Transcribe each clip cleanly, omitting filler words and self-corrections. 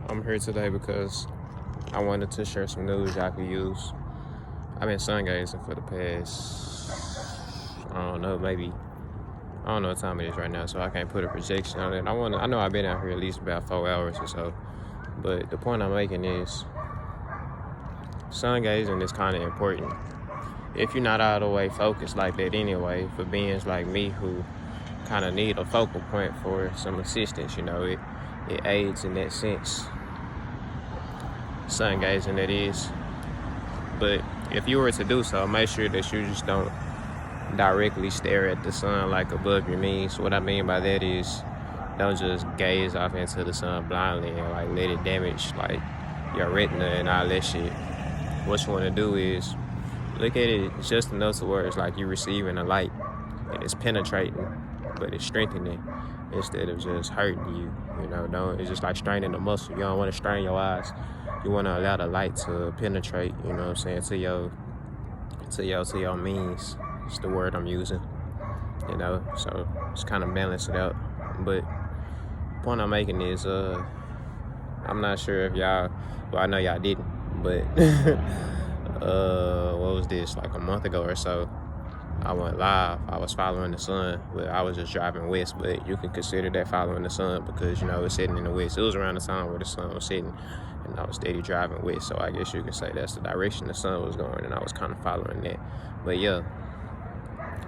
I'm here today because I wanted to share some news y'all could use. I've been sun gazing for the past, I don't know what time it is right now, so I can't put a projection on it. I know I've been out here at least about 4 hours or so, but the point I'm making is sun gazing is kind of important. If you're not all the way focused like that anyway, for beings like me who kind of need a focal point for some assistance, it aids in that sense. Sun gazing, that is. But if you were to do so, make sure that you just don't directly stare at the sun like above your knees. What I mean by that is don't just gaze off into the sun blindly and like let it damage like your retina and all that shit. What you want to do is look at it just enough to where it's like you're receiving a light and it's penetrating, but it's strengthening instead of just hurting you. It's just like straining the muscle. You don't want to strain your eyes. You want to allow the light to penetrate, to your means. It's the word I'm using, so it's kind of balance it out. But the point I'm making is, I'm not sure if y'all, well, I know y'all didn't, but what was this, like a month ago or so, I went live. I was following the sun, but I was just driving west, but you can consider that following the sun because, it's setting in the west. It was around the time where the sun was setting, and I was steady driving west, so I guess you could say that's the direction the sun was going, and I was kind of following that. But yeah,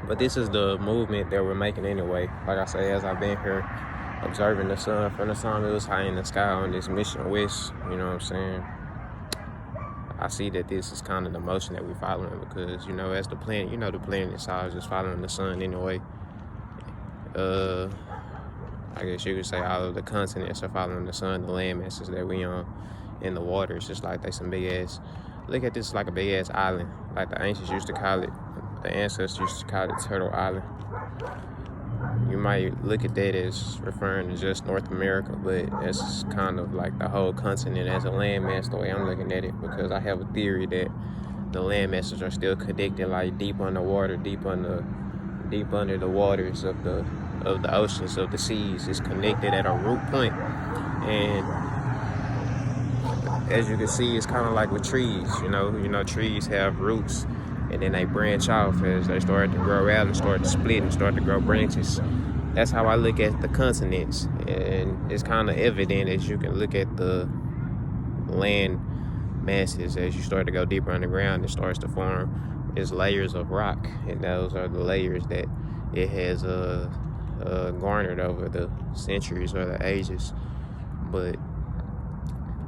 but this is the movement that we're making anyway. Like I say, as I've been here observing the sun from the time it was high in the sky on this mission west, I see that this is kind of the motion that we're following because, as the planet, the planet itself is just following the sun anyway. I guess you could say all of the continents are following the sun, the land masses that we on in the water. It's just like they some big ass, look at this like a big ass island. Like the ancients used to call it, the ancestors used to call it Turtle Island. You might look at that as referring to just North America, but it's kind of like the whole continent as a landmass, the way I'm looking at it, because I have a theory that the landmasses are still connected, like deep underwater, deep under the waters of the oceans, of the seas. It's connected at a root point, and as you can see, it's kind of like with trees. Trees have roots, and then they branch off as they start to grow out and start to split and start to grow branches. That's how I look at the continents, and it's kind of evident as you can look at the land masses as you start to go deeper underground. It starts to form its layers of rock, and those are the layers that it has garnered over the centuries or the ages. But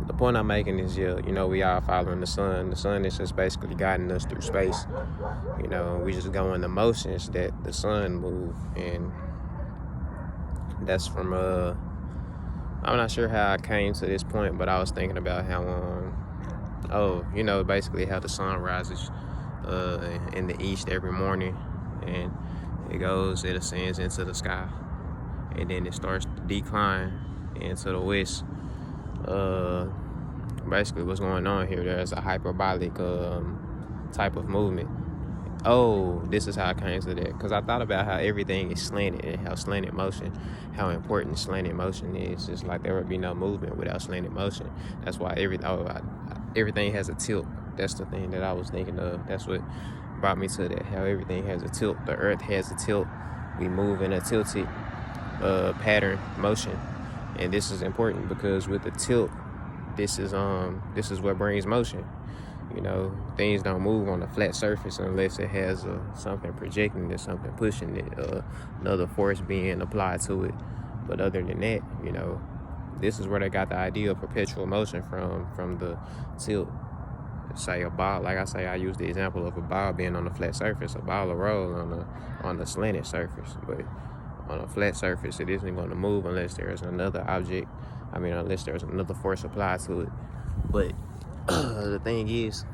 the point I'm making is, we all following the sun. The sun is just basically guiding us through space. We just go in the motions that the sun move, and that's from I'm not sure how I came to this point, but I was thinking about how basically how the sun rises in the east every morning, and it ascends into the sky, and then it starts to decline into the west. Basically what's going on here, there's a hyperbolic type of movement. This is how I came to that, because I thought about how everything is slanted and how slanted motion, how important slanted motion is. It's like there would be no movement without slanted motion. That's why everything has a tilt. That's the thing that I was thinking of. That's what brought me to that, how everything has a tilt. The earth has a tilt. We move in a tilted pattern motion, and this is important because with the tilt, this is what brings motion. Things don't move on a flat surface unless it has something projecting it, something pushing it, another force being applied to it. But other than that, this is where they got the idea of perpetual motion from the tilt. Say a ball, like I say, I use the example of a ball being on a flat surface. A ball will roll on a slanted surface, but on a flat surface, it isn't going to move unless there's another object. Unless there's another force applied to it. But the thing is,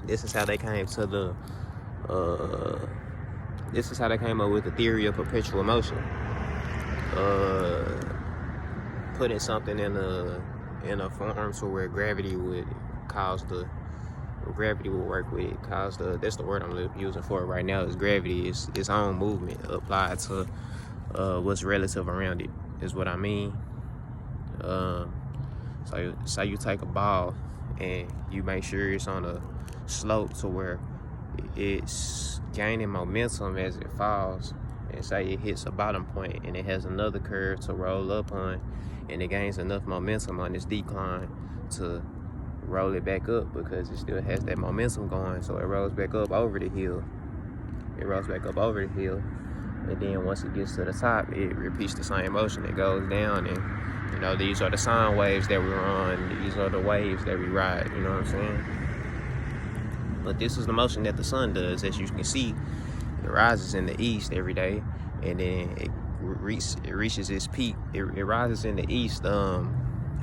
this is how they came to this is how they came up with the theory of perpetual motion. Putting something in a form so where gravity would work with it. That's the word I'm using for it right now, is gravity is its own movement applied to what's relative around it, is what I mean. So say you take a ball and you make sure it's on a slope to where it's gaining momentum as it falls, and say it hits a bottom point and it has another curve to roll up on, and it gains enough momentum on this decline to roll it back up because it still has that momentum going. So it rolls back up over the hill. And then once it gets to the top, it repeats the same motion. It goes down, and these are the sine waves that we run. These are the waves that we ride. You know what I'm saying? But this is the motion that the sun does. As you can see, it rises in the east every day, and then it reaches its peak. It rises in the east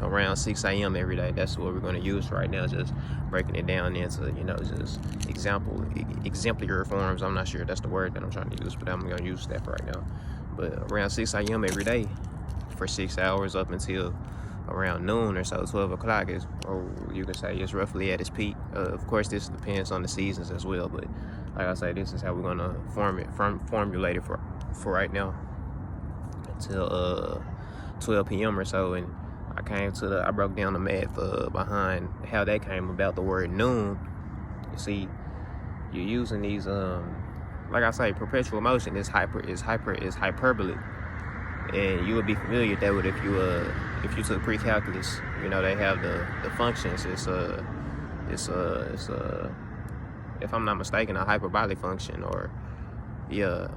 around 6 a.m. every day. That's what we're going to use right now, just breaking it down into, just exemplary forms. I'm not sure if that's the word that I'm trying to use, but I'm going to use that for right now. But around 6 a.m. every day for 6 hours up until around noon or so, 12 o'clock is, or you can say it's roughly at its peak. Of course, this depends on the seasons as well, but like I say, this is how we're going to formulate it for right now until 12 p.m. or so. And I broke down the math behind how that came about. The word noon, you see, you're using these like I say, perpetual motion is hyperbolic, and you would be familiar with that with if you took pre-calculus. They have the functions. It's if I'm not mistaken, a hyperbolic function, or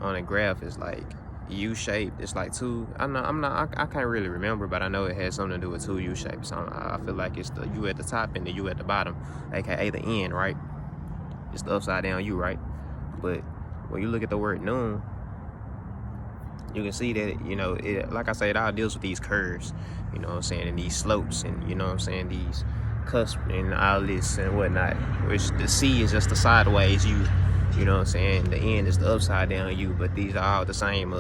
on a graph is like U-shaped. It's like two. I can't really remember, but I know it has something to do with two U-shapes. I feel like it's the U at the top and the U at the bottom, aka the N, right? It's the upside down U, right? But when you look at the word noon, you can see that it, like I say, it all deals with these curves, you know what I'm saying, and these slopes, and these cusps and all this and whatnot. Which the C is just the sideways U. You know what I'm saying? The N is the upside down U, but these are all the same,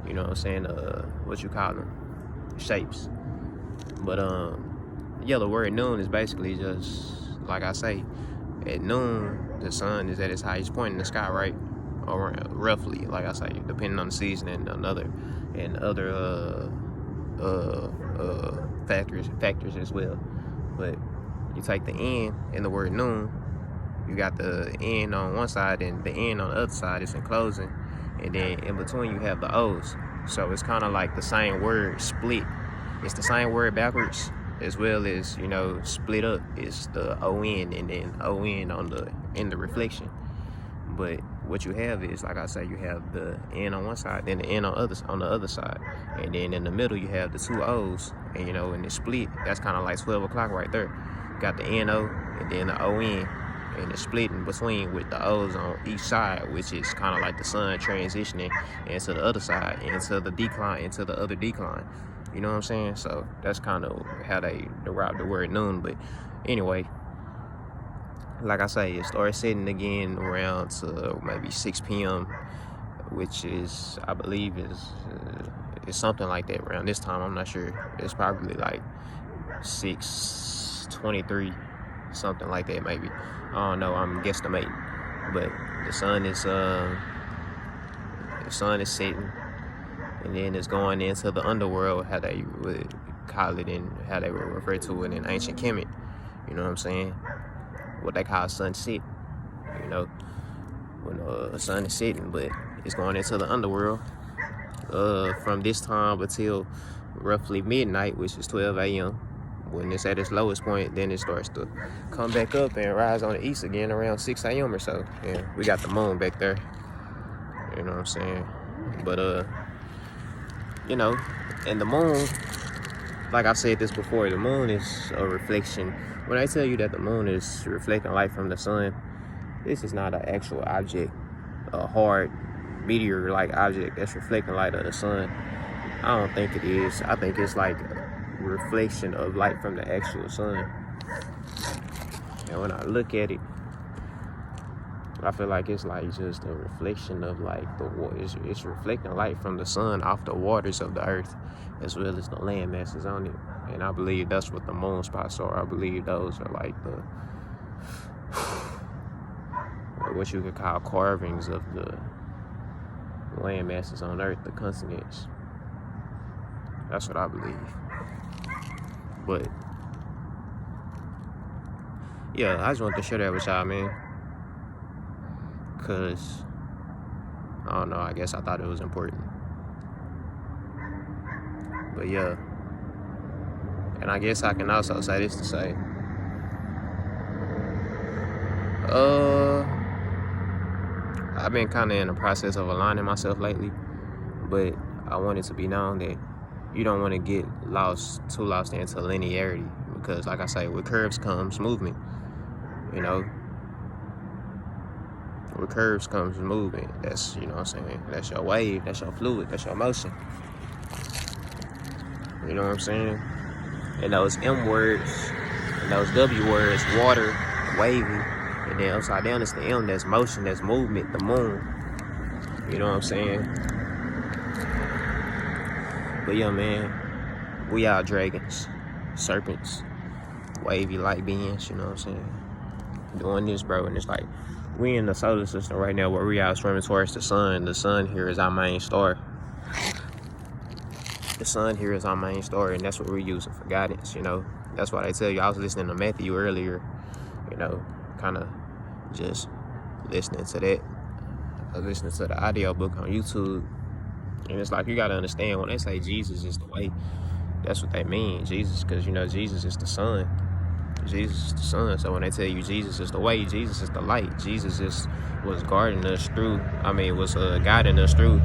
you know what I'm saying, what you call them, shapes. But, yeah, the word noon is basically just, like I say, at noon, the sun is at its highest point in the sky, right? Or roughly, like I say, depending on the season and other factors as well. But you take the N in the word noon, you got the N on one side and the N on the other side. It's enclosing, and then in between you have the O's. So it's kind of like the same word split. It's the same word backwards, as well as split up. It's the O-N and then O-N in the reflection. But what you have is, like I say, you have the N on one side, then the N on the other side, and then in the middle you have the two O's, and in the split, that's kind of like 12 o'clock right there. You got the N-O and then the O-N, and the split in between with the O's on each side, which is kind of like the sun transitioning into the other side, into the decline, into the other decline. You know what I'm saying? So that's kind of how they derive the word noon. But anyway, like I say, it starts setting again around to maybe 6 p.m., which is, I believe, is something like that around this time. I'm not sure. It's probably like 6:23, something like that, maybe. I don't know. I'm guesstimating. But the sun is setting, and then it's going into the underworld, how they would call it, and how they would refer to it in ancient Kemet. You know what I'm saying? What they call sunset, when the sun is setting, but it's going into the underworld from this time until roughly midnight, which is 12 a.m. When it's at its lowest point, then it starts to come back up and rise on the east again around 6 a.m. or so. And we got the moon back there, you know what I'm saying? But and the moon, like I said this before, the moon is a reflection. When I tell you that the moon is reflecting light from the sun, this is not an actual object, a hard meteor-like object that's reflecting light of the sun. I don't think it is. I think it's like a reflection of light from the actual sun. And when I look at it, I feel like it's like just a reflection of like it's reflecting light from the sun off the waters of the earth, as well as the land masses on it. And I believe that's what the moon spots are. I believe those are like the what you could call carvings of the land masses on earth, the continents. That's what I believe. But yeah, I just wanted to share that with y'all, man. Cause I don't know, I guess I thought it was important. But yeah. And I guess I can also say this to say, I've been kind of in the process of aligning myself lately, but I want it to be known that you don't want to get too lost into linearity, because like I say, with curves comes movement, you know. With curves comes movement. That's, you know what I'm saying, that's your wave, that's your fluid, that's your motion. You know what I'm saying? And those M words and those W words, water, wavy, and then upside down it's the M, that's motion, that's movement, the moon. You know what I'm saying? But yeah, man, we are dragons, serpents, wavy light beings, you know what I'm saying? Doing this, bro, and it's like, we in the solar system right now where we are swimming towards the sun. The sun here is our main star. The sun here is our main star, and that's what we're using for guidance, you know. That's why they tell you. I was listening to Matthew earlier, you know, kind of just listening to that. I was listening to the audio book on YouTube, and it's like, you got to understand, when they say Jesus is the way, that's what they mean. Jesus, because, you know, Jesus is the sun. Jesus is the sun. So when they tell you Jesus is the way, Jesus is the light. Jesus was guiding us through, guiding us through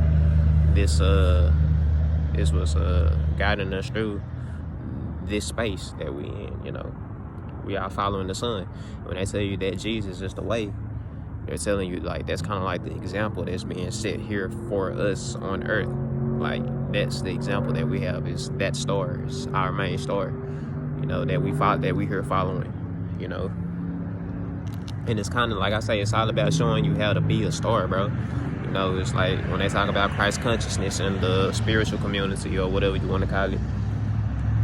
this, was guiding us through this space that we in, you know. We are following the sun. When they tell you that Jesus is the way, they're telling you, like, that's kind of like the example that's being set here for us on earth. Like, that's the example that we have, is that star, is our main star, you know, that we here following, you know. And it's kind of like I say, it's all about showing you how to be a star, bro. You know, it's like when they talk about Christ consciousness in the spiritual community, or whatever you want to call it.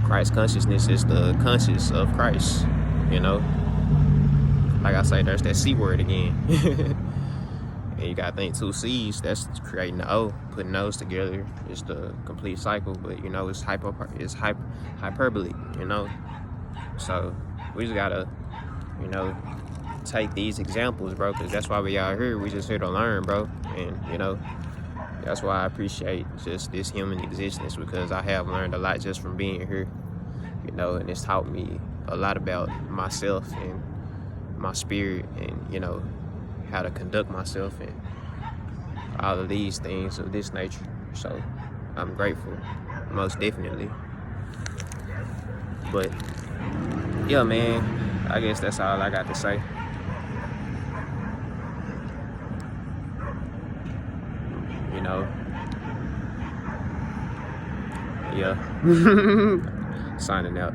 Christ consciousness is the conscious of Christ, you know. Like I say, there's that C word again. And you gotta think 2 C's, that's creating the O, putting those together is the complete cycle. But, you know, it's hyperbole, you know. So we just gotta, you know, take these examples, bro, because that's why we out here. We just here to learn, bro. And, you know, that's why I appreciate just this human existence, because I have learned a lot just from being here, you know. And it's taught me a lot about myself and my spirit, and, you know, how to conduct myself and all of these things of this nature. So I'm grateful, most definitely. But yeah, man, I guess that's all I got to say. You know, yeah. Signing out.